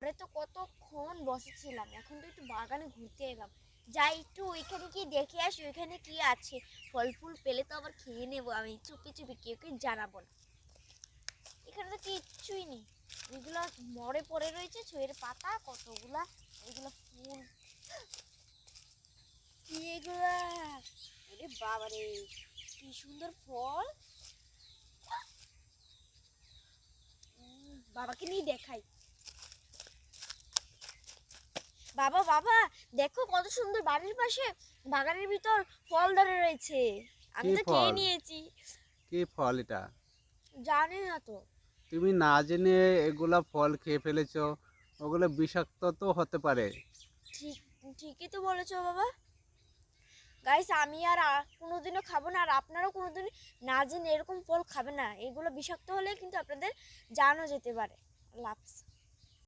ঘরে তো কতক্ষণ বসেছিলাম, এখন তো একটু বাগানে ঘুরতে এলাম। যাই একটু ওইখানে কি দেখে আসি ওইখানে কি আছে। ফল ফুল পেলে তো আবার খেয়ে নেবো আমি চুপি চুপি, কেউ জানাবো না। এখানে তো কিচ্ছুই নেই, এগুলো মরে পড়ে রয়েছে, ছুঁয়ের পাতা কতগুলা, এগুলো ফুল, কি এগুলা, আরে বাবারে কি সুন্দর ফল। বাবাকে নিয়ে দেখাই। বাবা বাবা, দেখো কত সুন্দর বাড়ির পাশে বাগানের ভিতর ফল ধরে রয়েছে, আমি কি তো খেয়ে ফল? নিয়েছি। কি ফল এটা? জানি না তো। তুমি না জেনে এগুলা ফল খেয়ে ফেলেছো। ওগুলো বিষাক্ত তো হতে পারে। ঠিক, ঠিকই তো বলেছো বাবা। গাইস, আমি আর কোনোদিনও খাবো না, আর আপনারাও কোনোদিন না জেনে এরকম ফল খাবে না, এগুলো বিষাক্ত হলে কিন্তু আপনাদের জানও যেতে পারে। আল্লাহ হাফেজ।